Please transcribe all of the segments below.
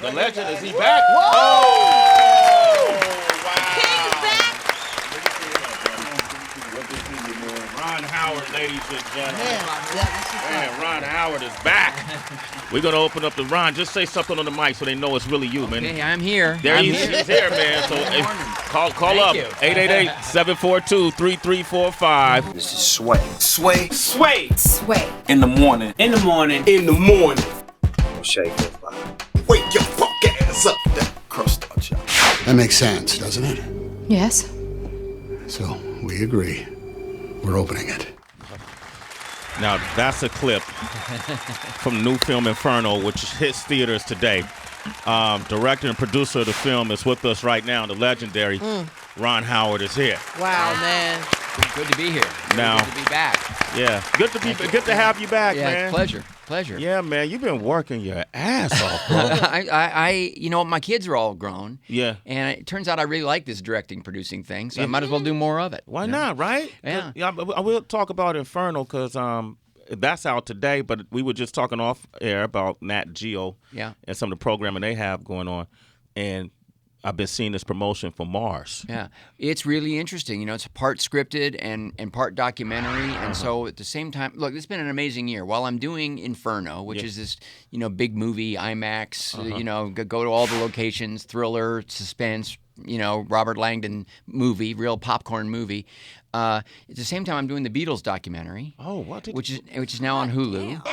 The legend, is he back? Whoa! Oh! King's back. Ron Howard, ladies and gentlemen. Man, Ron Howard is back. We're going to open up to Ron. Just say something on the mic so they know it's really you, man. Hey, I'm here. He's here, man. So call up. 888-742-3345. This is Sway. Sway. Sway. Sway. In the morning. In the morning. In the morning. Shay goes by. Wake your fuck ass up. That crust out, y'all. That makes sense, doesn't it? Yes. So, we agree. We're opening it. Now, that's a clip from the new film Inferno, which hits theaters today. Director and producer of the film is with us right now. The legendary Ron Howard is here. Wow, man. Good to be here. Now- Good to be back. Yeah, good to have you back, Yeah, man. pleasure. Yeah, man, you've been working your ass off, bro. You know, my kids are all grown. Yeah. And it turns out I really like this directing, producing thing, so I might as well do more of it. Why not, right? Yeah. I will talk about Inferno because that's out today, but we were just talking off air about Nat Geo and some of the programming they have going on. And I've been seeing this promotion for Mars. Yeah, it's really interesting. You know, it's part scripted and part documentary, and so at the same time, look, it's been an amazing year. While I'm doing Inferno, which is this, big movie, IMAX, go to all the locations, thriller, suspense, Robert Langdon movie, real popcorn movie. At the same time, I'm doing the Beatles documentary. Oh, what? Which is now on Hulu.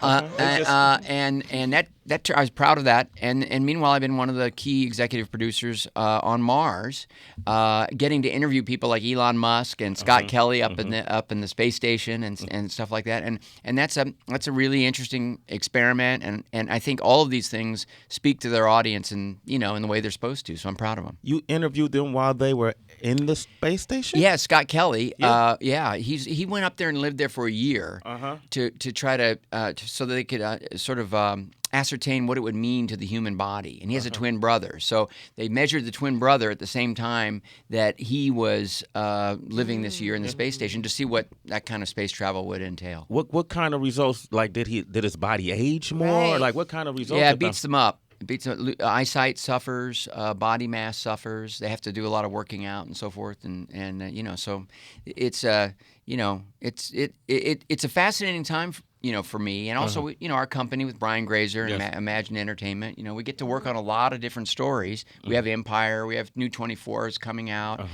And that I was proud of that. And meanwhile, I've been one of the key executive producers on Mars, getting to interview people like Elon Musk and Scott Kelly up in the space station and stuff like that. And that's a really interesting experiment. And I think all of these things speak to their audience in the way they're supposed to. So I'm proud of them. You interviewed them while they were in the space station? Yeah, Scott Kelly. He went up there and lived there for a year to try to so that they could ascertain what it would mean to the human body. And he has a twin brother. So they measured the twin brother at the same time that he was living this year in the space station to see what that kind of space travel would entail. What kind of results, like did his body age more? Right. Like what kind of results? Yeah, it beats them up. Eyesight suffers, body mass suffers. They have to do a lot of working out and so forth, and so it's it's a fascinating time. For me, and also, our company with Brian Grazer and Imagine Entertainment, we get to work on a lot of different stories. We have Empire, we have New 24s coming out,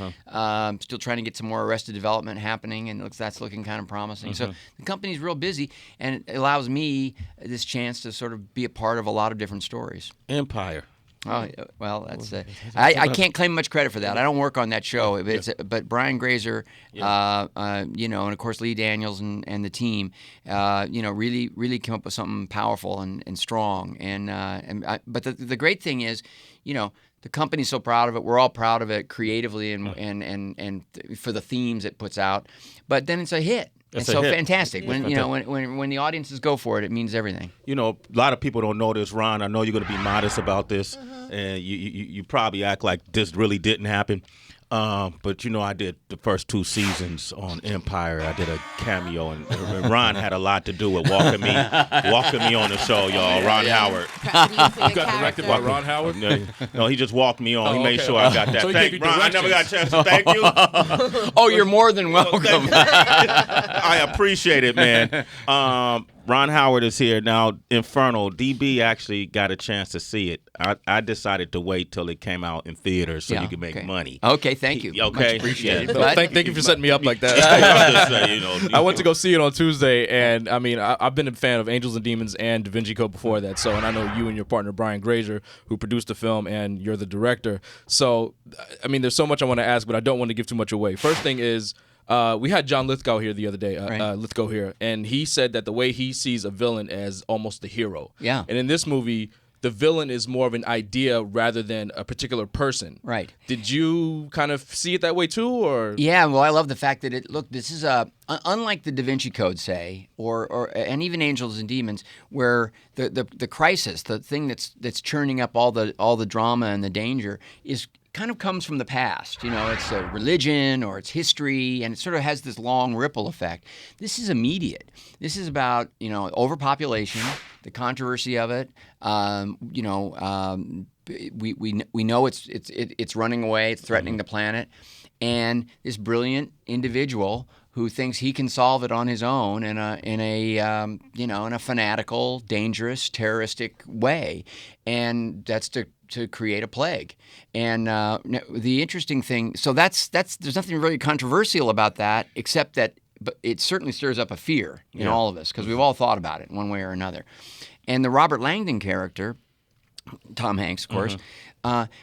still trying to get some more Arrested Development happening, and that's looking kind of promising. So the company's real busy, and it allows me this chance to sort of be a part of a lot of different stories. Empire. Oh, well, that's I can't claim much credit for that. I don't work on that show, but Brian Grazer, and of course Lee Daniels and the team, really came up with something powerful and strong. But the great thing is, the company's so proud of it. We're all proud of it creatively and for the themes it puts out. But then it's a hit. It's so fantastic. When when the audiences go for it, it means everything. A lot of people don't know this, Ron. I know you're going to be modest about this, and you probably act like this really didn't happen. But I did the first 2 seasons on Empire. I did a cameo, and Ron had a lot to do with walking me on the show, y'all. Ron Howard. You got directed by Ron Howard? No, he just walked me on. He made sure I got that. So Thank Ron. I never got a chance to thank you. Oh, you're more than welcome. I appreciate it, man. Ron Howard is here now. Inferno. DB actually got a chance to see it. I decided to wait till it came out in theaters so you could make money. Okay, thank you. Okay, Much appreciated. Well, thank you for setting me up like that. I went to go see it on Tuesday, and I mean, I've been a fan of Angels and Demons and Da Vinci Code before that. So, and I know you and your partner Brian Grazer, who produced the film, and you're the director. So, I mean, there's so much I want to ask, but I don't want to give too much away. First thing is, we had John Lithgow here the other day, Lithgow here, and he said that the way he sees a villain as almost the hero. Yeah. And in this movie, the villain is more of an idea rather than a particular person. Right. Did you kind of see it that way too, or? Yeah, well, I love the fact that this is unlike the Da Vinci Code, say, and even Angels and Demons, where the crisis, the thing that's churning up all the drama and the danger is kind of comes from the past. It's a religion or it's history, and it sort of has this long ripple effect. This is immediate. This is about overpopulation, the controversy of it. You know, we know it's running away, it's threatening the planet, and this brilliant individual who thinks he can solve it on his own in a fanatical, dangerous, terroristic way, and that's to create a plague. And the interesting thing, so that's there's nothing really controversial about that, except that it certainly stirs up a fear in all of us, because we've all thought about it in one way or another. And the Robert Langdon character, Tom Hanks, of course.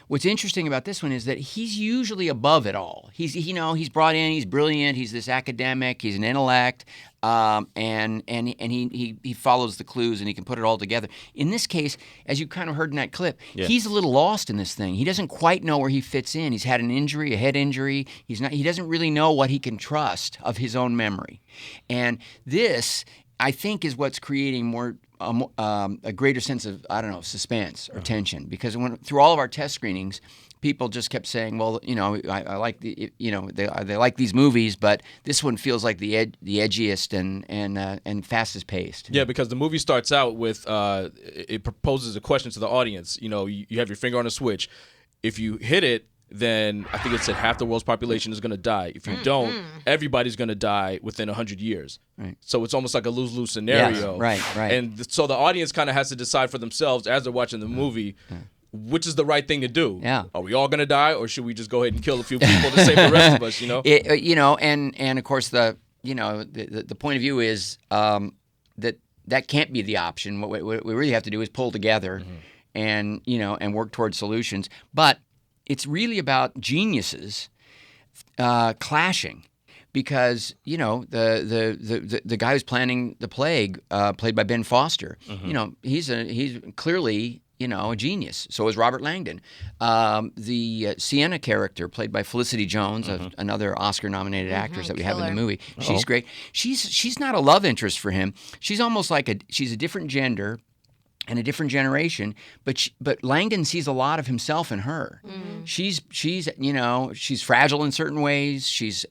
What's interesting about this one is that he's usually above it all. He's brought in. He's brilliant. He's this academic. He's an intellect, and he follows the clues and he can put it all together. In this case, as you kind of heard in that clip, he's a little lost in this thing. He doesn't quite know where he fits in. He's had an injury, a head injury. He doesn't really know what he can trust of his own memory, and this, I think, is what's creating a greater sense of, suspense or tension, because through all of our test screenings, people just kept saying, well, I like they like these movies, but this one feels like the edgiest and fastest paced. Yeah, because the movie starts out with it proposes a question to the audience. You have your finger on a switch. If you hit it, then I think it said half the world's population is going to die. If you don't, everybody's going to die within 100 years. Right. So it's almost like a lose-lose scenario. Yes, right. And so the audience kind of has to decide for themselves as they're watching the movie, which is the right thing to do. Yeah. Are we all going to die, or should we just go ahead and kill a few people to save the rest of us, And of course the point of view is that can't be the option. What we really have to do is pull together and work towards solutions. But it's really about geniuses clashing, because the guy who's planning the plague, played by Ben Foster, he's clearly a genius. So is Robert Langdon. The Sienna character, played by Felicity Jones, another Oscar-nominated actress that we have in the movie, she's great. She's not a love interest for him. She's almost like she's a different gender and a different generation, but Langdon sees a lot of himself in her. She's fragile in certain ways. She's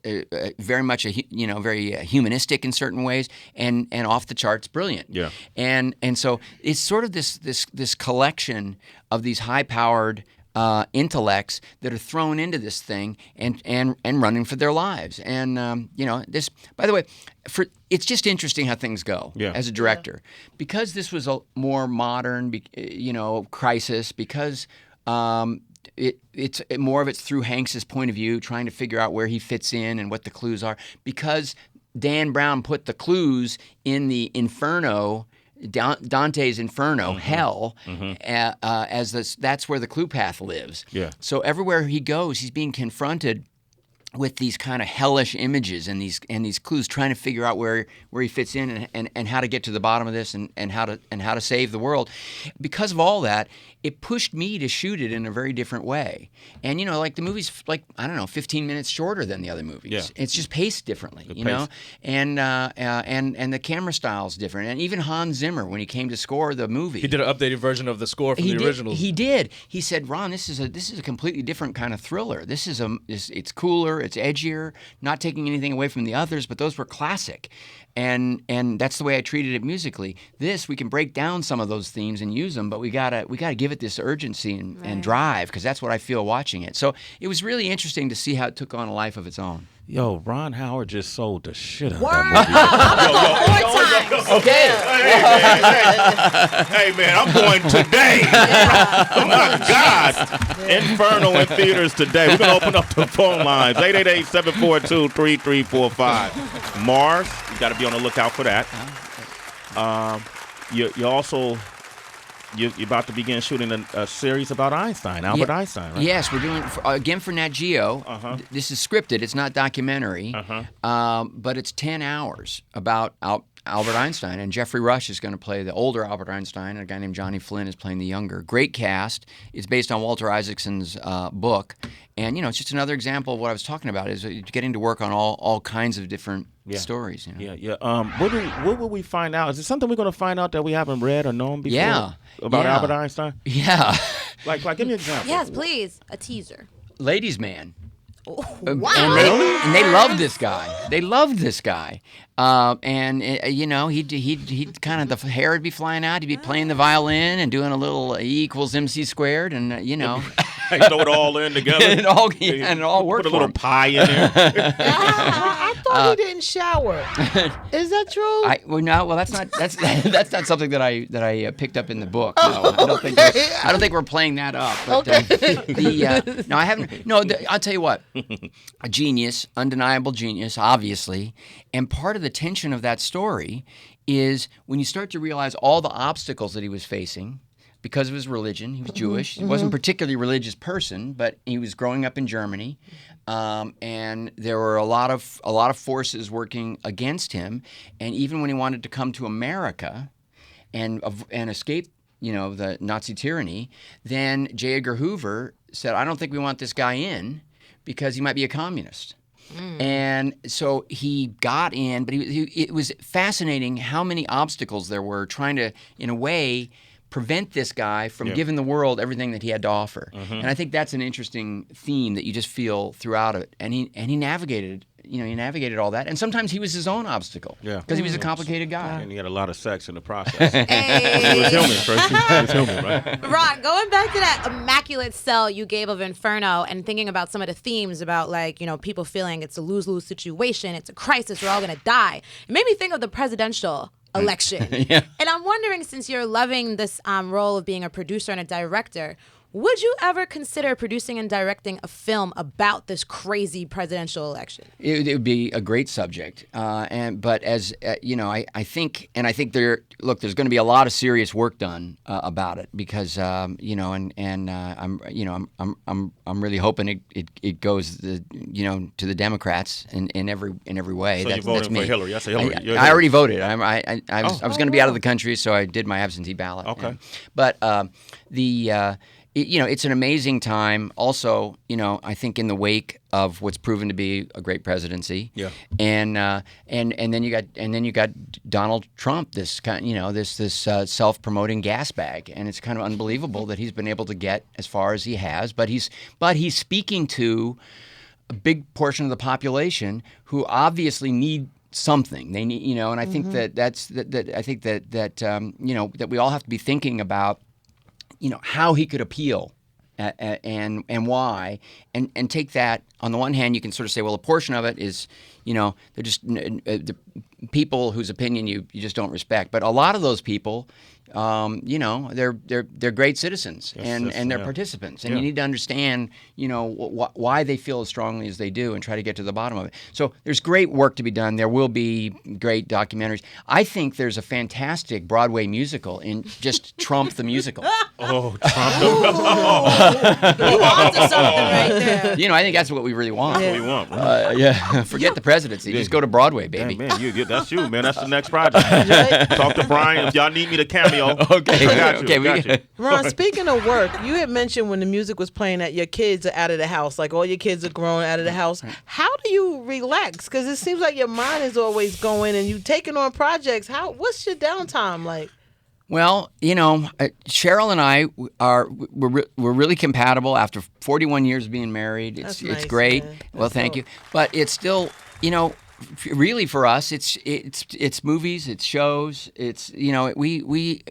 very much very humanistic in certain ways, and off the charts brilliant. Yeah. And so it's sort of this collection of these high-powered intellects that are thrown into this thing and running for their lives. And this, by the way, it's just interesting how things go as a director, because this was a more modern, crisis, because it's more of it's through Hanks's point of view, trying to figure out where he fits in and what the clues are, because Dan Brown put the clues in the Inferno. Dante's Inferno, hell, that's where the clue path lives. Yeah. So everywhere he goes, he's being confronted with these kind of hellish images and these clues, trying to figure out where he fits in and how to get to the bottom of this and how to save the world. Because of all that, it pushed me to shoot it in a very different way. And the movie's 15 minutes shorter than the other movies. Yeah. It's just paced differently, and the camera style's different. And even Hans Zimmer, when he came to score the movie, he did an updated version of the score from the original. He did. He said, "Ron, this is a completely different kind of thriller. It's cooler, it's edgier, not taking anything away from the others, but those were classic." And that's the way I treated it musically. This, we can break down some of those themes and use them, but we gotta give it this urgency and drive, because that's what I feel watching it. So it was really interesting to see how it took on a life of its own. Ron Howard just sold the shit out of that movie. Okay. Hey, man, I'm going today. Oh, my God. Inferno in theaters today. We're going to open up the phone lines. 888-742-3345. Mars, you got to be on the lookout for that. You also... You're about to begin shooting a series about Einstein, Albert Einstein, right? Yes, we're doing again for Nat Geo. This is scripted; it's not documentary, but it's 10 hours about Albert Einstein, and Jeffrey Rush is going to play the older Albert Einstein, and a guy named Johnny Flynn is playing the younger. Great cast. It's based on Walter Isaacson's book, and it's just another example of what I was talking about, is getting to work on all kinds of different stories. What will we find out? Is it something we're going to find out that we haven't read or known before about Albert Einstein? Yeah. Like give me an example. Yes, please. A teaser. Ladies' Man. And they loved this guy. They loved this guy. He'd kind of, the hair would be flying out. He'd be playing the violin and doing a little E equals MC squared, and throw it all in together. and it all worked. Put a little pie in there. I thought he didn't shower. Is that true? That's not something that I picked up in the book. No, I don't think we're playing that up. But, no, I haven't. No, I'll tell you what. A genius, undeniable genius, obviously, and part of the tension of that story is when you start to realize all the obstacles that he was facing. Because of his religion, he was Jewish. He wasn't a particularly religious person, but he was growing up in Germany, and there were a lot of forces working against him. And even when he wanted to come to America and escape, the Nazi tyranny, then J. Edgar Hoover said, "I don't think we want this guy in because he might be a communist." And so he got in, but it was fascinating how many obstacles there were trying to, in a way, prevent this guy from giving the world everything that he had to offer. And I think that's an interesting theme that you just feel throughout it. And he navigated, all that. And sometimes he was his own obstacle. Yeah. Because he was a complicated guy. And he had a lot of sex in the process. He was human, first. He was human, right? Ron, going back to that immaculate sell you gave of Inferno and thinking about some of the themes about, people feeling it's a lose-lose situation, it's a crisis, we're all going to die. It made me think of the presidential election. And I'm wondering, since you're loving this role of being a producer and a director, would you ever consider producing and directing a film about this crazy presidential election? It would be a great subject, but as I think there's going to be a lot of serious work done about it because I'm really hoping it goes to the Democrats in every way. So you're voting for Hillary? Yes, Hillary. I already voted. I was going to be out of the country, so I did my absentee ballot. Okay, but it's an amazing time. Also, I think in the wake of what's proven to be a great presidency. Yeah. And then you got Donald Trump, this kind, this self-promoting gas bag, and it's kind of unbelievable that he's been able to get as far as he has. But he's speaking to a big portion of the population who obviously need something. They need, and I think that we all have to be thinking about. How he could appeal and why, and take that. On the one hand, you can sort of say, well, a portion of it is, they're just the people whose opinion you just don't respect. But a lot of those people, they're great citizens and they're participants, and you need to understand, why they feel as strongly as they do, and try to get to the bottom of it. So there's great work to be done. There will be great documentaries. I think there's a fantastic Broadway musical in just Trump the musical. Oh, Trump! You onto something right there. I think that's what we really want. That's what we want. Right? Forget the presidency. Just go to Broadway, baby. Man, that's you, man. That's the next project. Talk to Brian if y'all need me to cameo. Okay. I got you. Ron, speaking of work, you had mentioned when the music was playing that your kids are out of the house, like all your kids are grown out of the house. How do you relax? Because it seems like your mind is always going and you taking on projects. What's your downtime like? Well, Cheryl and I we're really compatible after 41 years of being married. It's nice, great. Man. Well, thank you. But it's still, really for us, it's movies, it's shows, it's we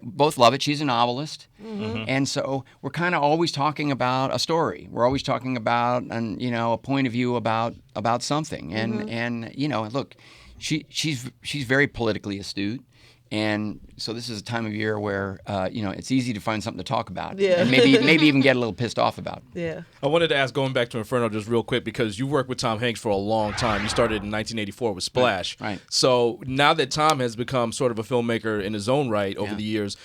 both love it. She's a novelist, and so we're kind of always talking about a story. We're always talking about a point of view about something, and look, she's very politically astute. And so this is a time of year where, it's easy to find something to talk about. Yeah. And maybe even get a little pissed off about. Yeah. I wanted to ask, going back to Inferno just real quick, because you worked with Tom Hanks for a long time. You started in 1984 with Splash. Right. So now that Tom has become sort of a filmmaker in his own right over the years,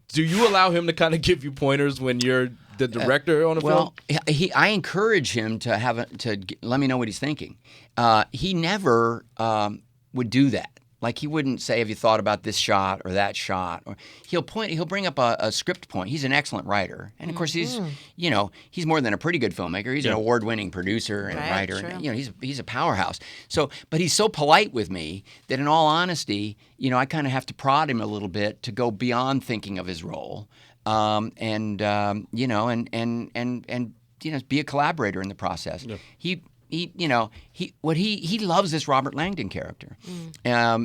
do you allow him to kind of give you pointers when you're the director on a film? Well, I encourage him to let me know what he's thinking. He never would do that. Like, he wouldn't say, have you thought about this shot or that shot? Or he'll bring up a script point. He's an excellent writer. And of course he's more than a pretty good filmmaker. He's an award-winning producer and writer. True. And, he's a powerhouse. So, but he's so polite with me that in all honesty, I kind of have to prod him a little bit to go beyond thinking of his role. be a collaborator in the process. Yeah. He loves this Robert Langdon character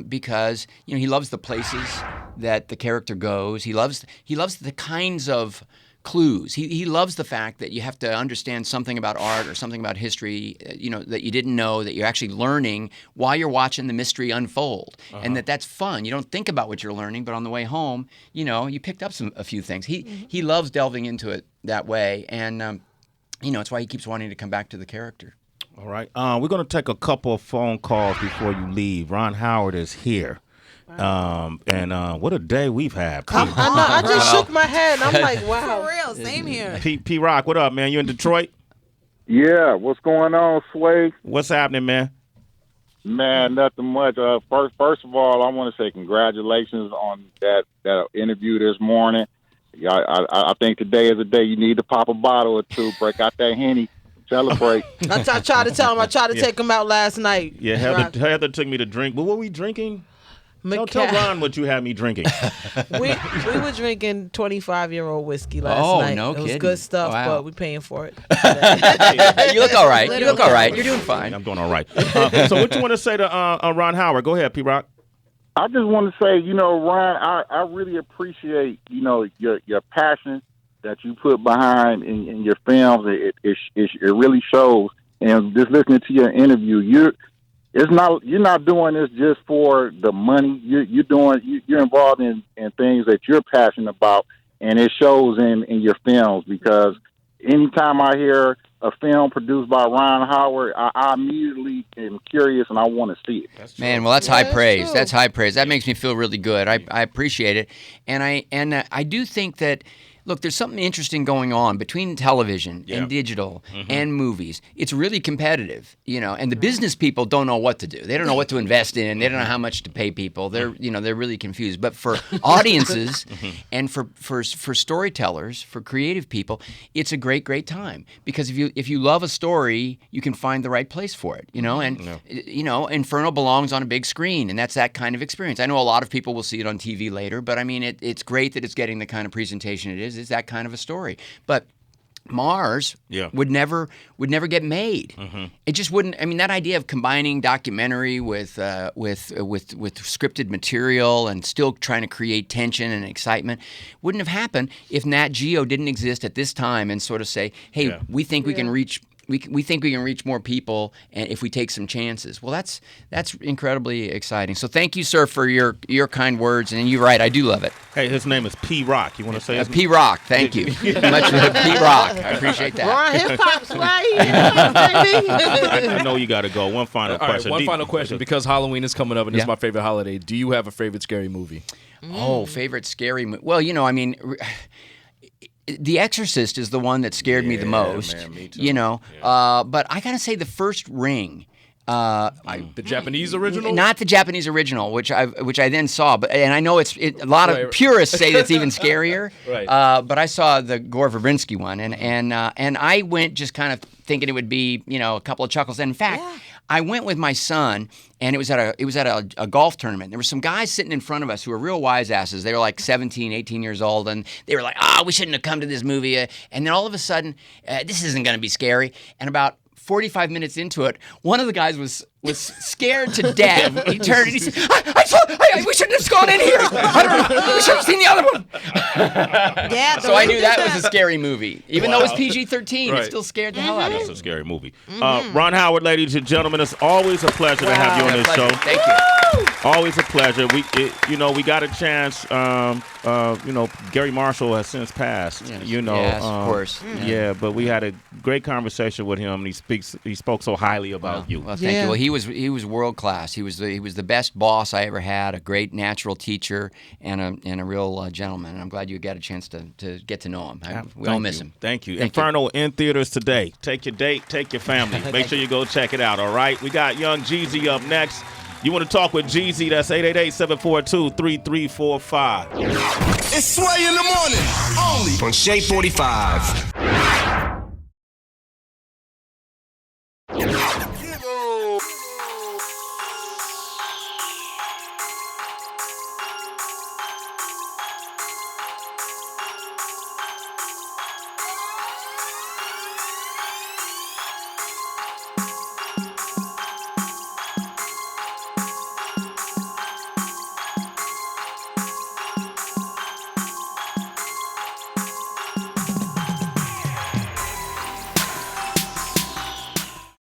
because he loves the places that the character goes. He loves the kinds of clues. He loves the fact that you have to understand something about art or something about history, that you didn't know, that you're actually learning while you're watching the mystery unfold, and that's fun. You don't think about what you're learning, but on the way home, you picked up a few things. He loves delving into it that way, and it's why he keeps wanting to come back to the character. All right, we're going to take a couple of phone calls before you leave. Ron Howard is here. And what a day we've had. I know. I just shook my head. I'm like, wow. For real, same here. P Rock, what up, man? You in Detroit? Yeah. What's going on, Sway? What's happening, man? Man, nothing much. First of all, I want to say congratulations on that interview this morning. I think today is a day you need to pop a bottle or two, break out that Henny, celebrate. I tried to tell him. I tried to take him out last night. Yeah, Heather took me to drink. But what were we drinking? Tell Ron what you had me drinking. we were drinking 25-year-old whiskey last night. No it kidding. was good stuff, Wow. but we're paying for it. You look all right. You look all right. You're doing fine. I'm doing all right. So what you want to say to Ron Howard? Go ahead, P Rock. I just want to say, Ron, I really appreciate, your passion that you put behind in your films. It really shows. And just listening to your interview, you're not doing this just for the money. You're involved in things that you're passionate about, and it shows in your films. Because anytime I hear a film produced by Ron Howard, I immediately am curious and I want to see it. Man, well, that's high praise. That's high praise. That makes me feel really good. I appreciate it, and I do think that. Look, there's something interesting going on between television and digital and movies. It's really competitive, and the business people don't know what to do. They don't know what to invest in. They don't know how much to pay people. They're really confused. But for audiences and for storytellers, for creative people, it's a great time, because if you love a story, you can find the right place for it, and Inferno belongs on a big screen, and that's that kind of experience. I know a lot of people will see it on TV later, but I mean it's great that it's getting the kind of presentation it is. It's that kind of a story. But Mars would never get made. It just wouldn't. I mean, that idea of combining documentary with scripted material and still trying to create tension and excitement wouldn't have happened if Nat Geo didn't exist at this time and sort of say, hey, we think we can reach. We think we can reach more people if we take some chances. Well, that's incredibly exciting. So thank you, sir, for your kind words. And you're right, I do love it. Hey, his name is P Rock. You want to say his P Rock? Thank you. Much P Rock. I appreciate that. Ron, hip hop swag. I know you got to go. One final question. One final question, because Halloween is coming up and it's my favorite holiday. Do you have a favorite scary movie? Oh, favorite scary movie. Well, I mean. The Exorcist is the one that scared me the most, man, me too. But I gotta say, The First Ring, the Japanese original, not the Japanese original, which I then saw, and I know a lot of purists say that's even scarier. Right. But I saw the Gore Verbinski one, and I went just kind of thinking it would be a couple of chuckles. And in fact. Yeah. I went with my son, and it was at a golf tournament. There were some guys sitting in front of us who were real wise asses. They were like 17, 18 years old, and they were like, we shouldn't have come to this movie. And then all of a sudden, this isn't going to be scary. And about 45 minutes into it, one of the guys was scared to death. He turned and he said, we shouldn't have gone in here. I don't know. We should have seen the other one. Yeah, so I knew that was a scary movie. Even though it was PG-13, it still scared the hell out of me. It's a scary movie. Ron Howard, ladies and gentlemen, it's always a pleasure to have you on this show. Thank you. Always a pleasure. We got a chance. Gary Marshall has since passed. Yes, of course. Yeah, but we had a great conversation with him, and he spoke so highly about you. Well, thank you. Well, he was world class. He was the best boss I ever had. A great natural teacher and a real gentleman. And I'm glad you got a chance to get to know him. We all miss him. Thank you. Inferno in theaters today. Take your date. Take your family. Make sure you go check it out. All right. We got Young Jeezy up next. You want to talk with Jeezy? That's 888-742-3345. It's Sway in the morning. Only on Shea 45.